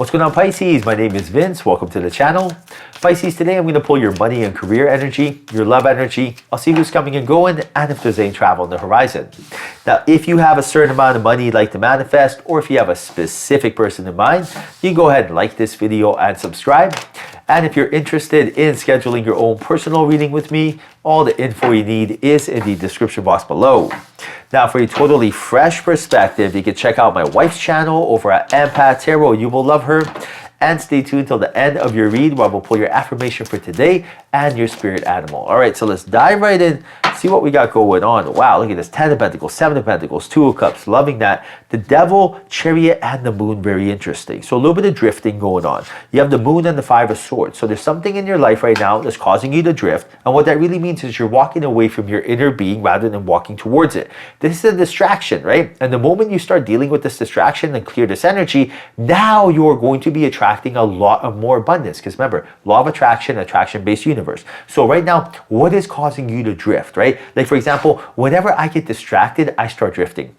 What's going on, Pisces? My name is Vince. Welcome to the channel. Pisces, today I'm going to pull your money and career energy, your love energy. I'll see who's coming and going and if there's any travel on the horizon. Now, if you have a certain amount of money you'd like to manifest, or if you have a specific person in mind, you can go ahead and like this video and subscribe. And if you're interested in scheduling your own personal reading with me, all the info you need is in the description box below. Now, for a totally fresh perspective, you can check out my wife's channel over at Empath Tarot. You will love her. And stay tuned till the end of your read where we'll pull your affirmation for today and your spirit animal. All right, so let's dive right in, see what we got going on. Wow, look at this. 10 of Pentacles, 7 of Pentacles, 2 of Cups. Loving that. The Devil, Chariot, and the Moon. Very interesting. So a little bit of drifting going on. You have the Moon and the 5 of Swords. So there's something in your life right now that's causing you to drift. And what that really means is you're walking away from your inner being rather than walking towards it. This is a distraction, right? And the moment you start dealing with this distraction and clear this energy, now you're going to be attracting a lot of more abundance. Because remember, law of attraction, attraction-based universe. So right now, what is causing you to drift, right? Like for example, whenever I get distracted, I start drifting.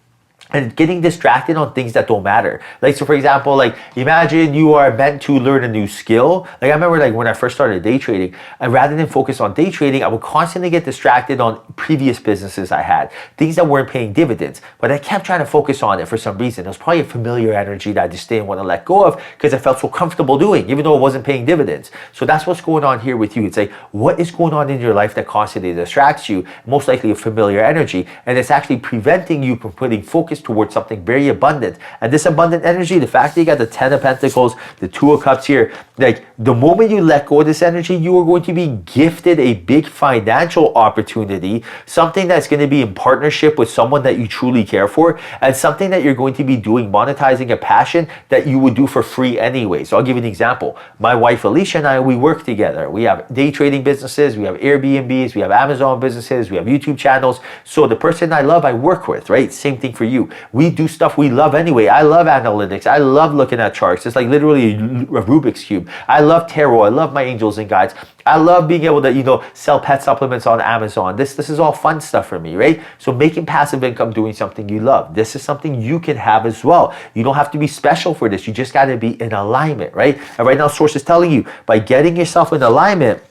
And getting distracted on things that don't matter. Like, so for example, like imagine you are meant to learn a new skill. Like I remember like when I first started day trading, and rather than focus on day trading, I would constantly get distracted on previous businesses I had, things that weren't paying dividends, but I kept trying to focus on it for some reason. It was probably a familiar energy that I just didn't want to let go of because I felt so comfortable doing, even though it wasn't paying dividends. So that's what's going on here with you. It's like, what is going on in your life that constantly distracts you? Most likely a familiar energy, and it's actually preventing you from putting focus towards something very abundant. And this abundant energy, the fact that you got the 10 of Pentacles, the 2 of Cups here, like the moment you let go of this energy, you are going to be gifted a big financial opportunity, something that's going to be in partnership with someone that you truly care for, and something that you're going to be doing, monetizing a passion that you would do for free anyway. So I'll give you an example. My wife Alicia and I, we work together. We have day trading businesses, we have Airbnbs, we have Amazon businesses, we have YouTube channels. So the person I love, I work with, right? Same thing for you. We do stuff we love anyway. I love analytics. I love looking at charts. It's like literally a Rubik's Cube. I love tarot. I love my angels and guides. I love being able to, sell pet supplements on Amazon. This is all fun stuff for me, right? So making passive income doing something you love. This is something you can have as well. You don't have to be special for this. You just got to be in alignment, right? And right now, Source is telling you, by getting yourself in alignment,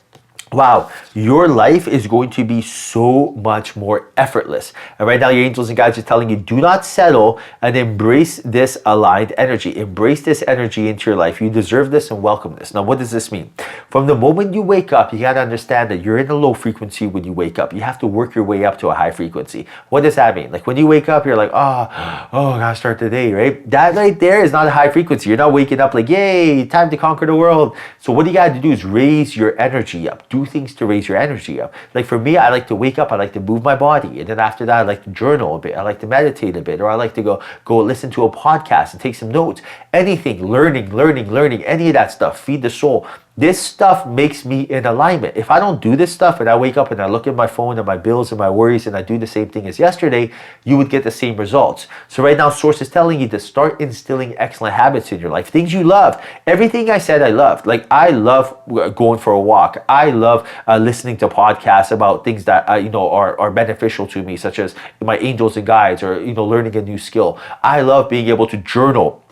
wow, your life is going to be so much more effortless. And right now, your angels and guides are telling you, do not settle and embrace this aligned energy. Embrace this energy into your life. You deserve this and welcome this. Now, what does this mean? From the moment you wake up, you got to understand that you're in a low frequency when you wake up. You have to work your way up to a high frequency. What does that mean? Like when you wake up, you're like, oh, I gotta start the day, right? That right there is not a high frequency. You're not waking up like, yay, time to conquer the world. So what you got to do is raise your energy up. Do things to raise your energy up. Like for me, I like to wake up, I like to move my body, and then after that I like to journal a bit, I like to meditate a bit, or I like to go listen to a podcast and take some notes. Anything, learning, any of that stuff, feed the soul. This stuff makes me in alignment. If I don't do this stuff and I wake up and I look at my phone and my bills and my worries and I do the same thing as yesterday, you would get the same results. So right now, Source is telling you to start instilling excellent habits in your life. Things you love. Everything I said I loved. Like I love going for a walk. I love listening to podcasts about things that are beneficial to me, such as my angels and guides, or learning a new skill. I love being able to journal.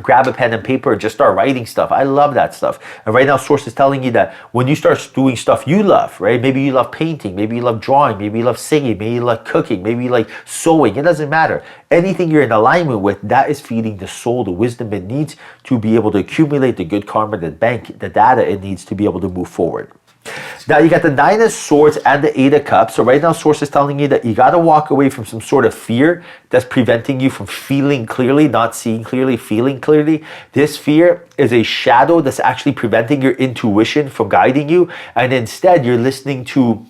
Grab a pen and paper and just start writing stuff. I love that stuff. And right now, Source is telling you that when you start doing stuff you love, right? Maybe you love painting, maybe you love drawing, maybe you love singing, maybe you like cooking, maybe you like sewing. It doesn't matter. Anything you're in alignment with, that is feeding the soul the wisdom it needs to be able to accumulate the good karma, the data it needs to be able to move forward. Now you got the 9 of Swords and the 8 of Cups. So right now, Source is telling you that you got to walk away from some sort of fear that's preventing you from feeling clearly, not seeing clearly, feeling clearly. This fear is a shadow that's actually preventing your intuition from guiding you. And instead, you're listening to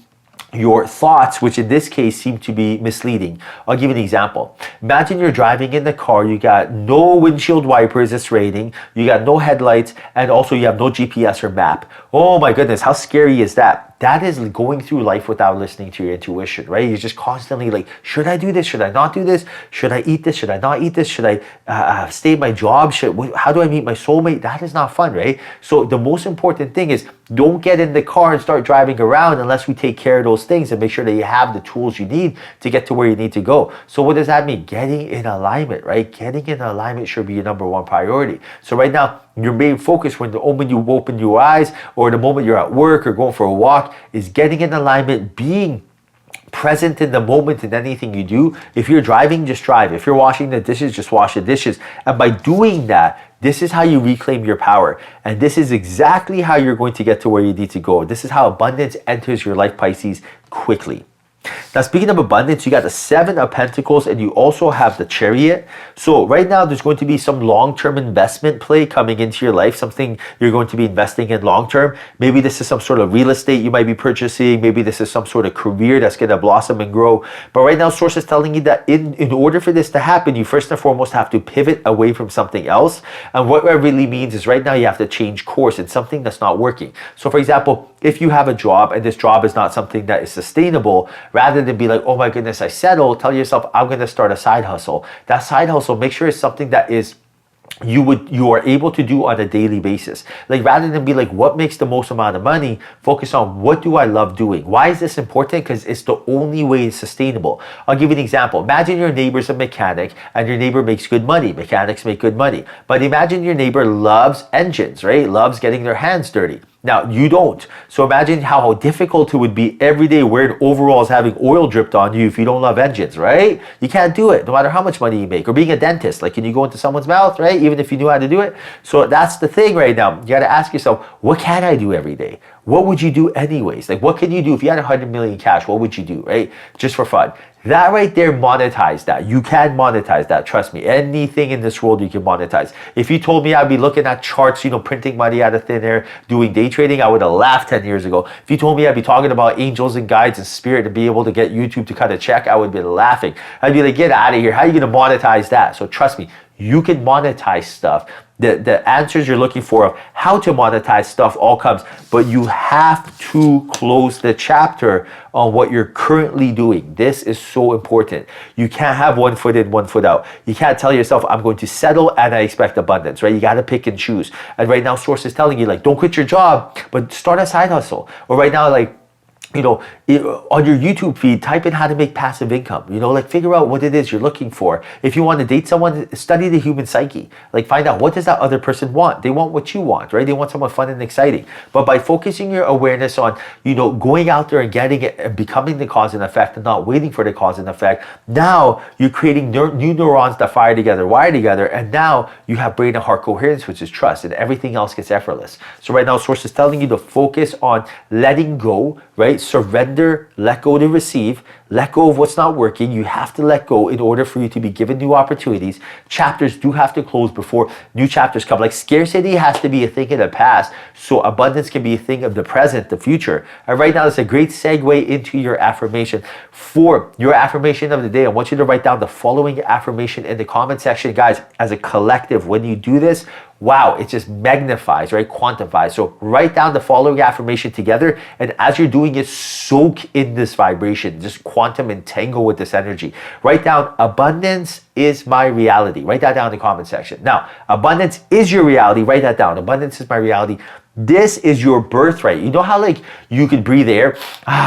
your thoughts, which in this case seem to be misleading. I'll give you an example. Imagine you're driving in the car, you got no windshield wipers, it's raining, you got no headlights, and also you have no GPS or map. Oh my goodness, how scary is that? That is going through life without listening to your intuition, right? You're just constantly like, should I do this? Should I not do this? Should I eat this? Should I not eat this? Should I stay at my job? How do I meet my soulmate? That is not fun, right? So the most important thing is don't get in the car and start driving around unless we take care of those things and make sure that you have the tools you need to get to where you need to go. So what does that mean? Getting in alignment, right? Getting in alignment should be your number one priority. So right now, your main focus when the moment you open your eyes or the moment you're at work or going for a walk is getting in alignment, being present in the moment in anything you do. If you're driving, just drive. If you're washing the dishes, just wash the dishes. And by doing that, this is how you reclaim your power. And this is exactly how you're going to get to where you need to go. This is how abundance enters your life, Pisces, quickly. Now, speaking of abundance, you got the 7 of Pentacles and you also have the Chariot. So right now, there's going to be some long-term investment play coming into your life, something you're going to be investing in long-term. Maybe this is some sort of real estate you might be purchasing. Maybe this is some sort of career that's going to blossom and grow. But right now, Source is telling you that in order for this to happen, you first and foremost have to pivot away from something else. And what that really means is right now you have to change course. It's something that's not working. So for example, if you have a job and this job is not something that is sustainable, rather than be like, oh my goodness, I settled, tell yourself, I'm going to start a side hustle. That side hustle, make sure it's something that is you are able to do on a daily basis. Like rather than be like, what makes the most amount of money, focus on what do I love doing? Why is this important? Because it's the only way it's sustainable. I'll give you an example. Imagine your neighbor's a mechanic and your neighbor makes good money. Mechanics make good money. But imagine your neighbor loves engines, right? Loves getting their hands dirty. Now, you don't. So imagine how difficult it would be every day wearing overalls, having oil dripped on you if you don't love engines, right? You can't do it no matter how much money you make. Or being a dentist, like can you go into someone's mouth, right? Even if you knew how to do it. So that's the thing right now. You got to ask yourself, what can I do every day? What would you do anyways? Like what can you do? If you had 100 million cash, what would you do, right? Just for fun. That right there, monetize that. You can monetize that. Trust me. Anything in this world you can monetize. If you told me I'd be looking at charts, printing money out of thin air, doing day trading, I would have laughed 10 years ago. If you told me I'd be talking about angels and guides and spirit to be able to get YouTube to cut a check, I would be laughing. I'd be like, get out of here. How are you going to monetize that? So trust me, you can monetize stuff. The answers you're looking for of how to monetize stuff all comes, but you have to close the chapter on what you're currently doing. This is so important. You can't have one foot in, one foot out. You can't tell yourself, I'm going to settle and I expect abundance, right? You got to pick and choose. And right now, Source is telling you, like, don't quit your job, but start a side hustle. Or right now, like, on your YouTube feed, type in how to make passive income. Like figure out what it is you're looking for. If you want to date someone, study the human psyche. Like find out what does that other person want. They want what you want, right? They want someone fun and exciting. But by focusing your awareness on, going out there and getting it and becoming the cause and effect and not waiting for the cause and effect, now you're creating new neurons that fire together, wire together, and now you have brain and heart coherence, which is trust, and everything else gets effortless. So right now, Source is telling you to focus on letting go, right? Surrender, let go to receive, let go of what's not working. You have to let go in order for you to be given new opportunities. Chapters do have to close before new chapters come. Like scarcity has to be a thing of the past, so abundance can be a thing of the present, the future. And right now, that's a great segue into your affirmation. For your affirmation of the day, I want you to write down the following affirmation in the comment section. Guys, as a collective, when you do this, wow, it just magnifies, right? Quantifies. So write down the following affirmation together. And as you're doing it, soak in this vibration. Just quantum entangle with this energy. Write down, abundance is my reality. Write that down in the comment section. Now, abundance is your reality. Write that down. Abundance is my reality. This is your birthright. You know how like you can breathe air?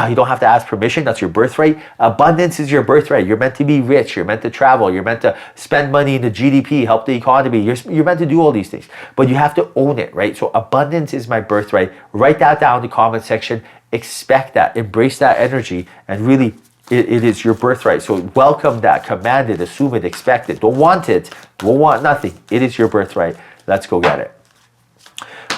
You don't have to ask permission. That's your birthright. Abundance is your birthright. You're meant to be rich. You're meant to travel. You're meant to spend money in the GDP, help the economy. You're meant to do all these things. But you have to own it, right? So abundance is my birthright. Write that down in the comment section. Expect that. Embrace that energy. And really, it is your birthright. So welcome that. Command it. Assume it. Expect it. Don't want it. Won't want nothing. It is your birthright. Let's go get it.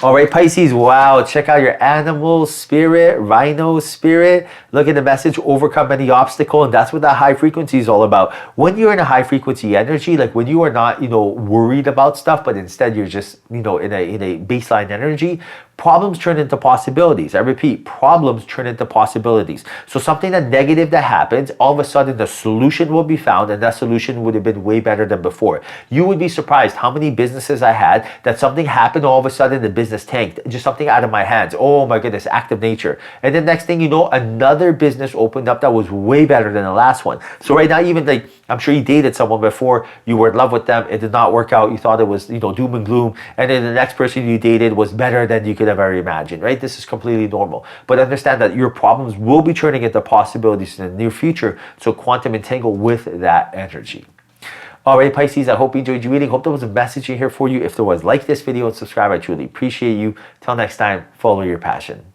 All right, Pisces, wow, check out your animal spirit, rhino spirit. Look at the message, overcome any obstacle, and that's what that high frequency is all about. When you're in a high frequency energy, like when you are not, worried about stuff, but instead you're just, in a baseline energy, problems turn into possibilities. I repeat, problems turn into possibilities. So something that negative that happens, all of a sudden the solution will be found, and that solution would have been way better than before. You would be surprised how many businesses I had that something happened, all of a sudden the business tanked, just something out of my hands. Oh my goodness, act of nature. And then next thing you know, another business opened up that was way better than the last one. So right now, even like, I'm sure you dated someone before, you were in love with them, it did not work out, you thought it was, doom and gloom, and then the next person you dated was better than you could have ever imagined, right? This is completely normal. But understand that your problems will be turning into possibilities in the near future, so quantum entangle with that energy. Alright, Pisces, I hope you enjoyed your reading. Hope there was a message in here for you. If there was, like this video and subscribe. I truly appreciate you. Till next time, follow your passion.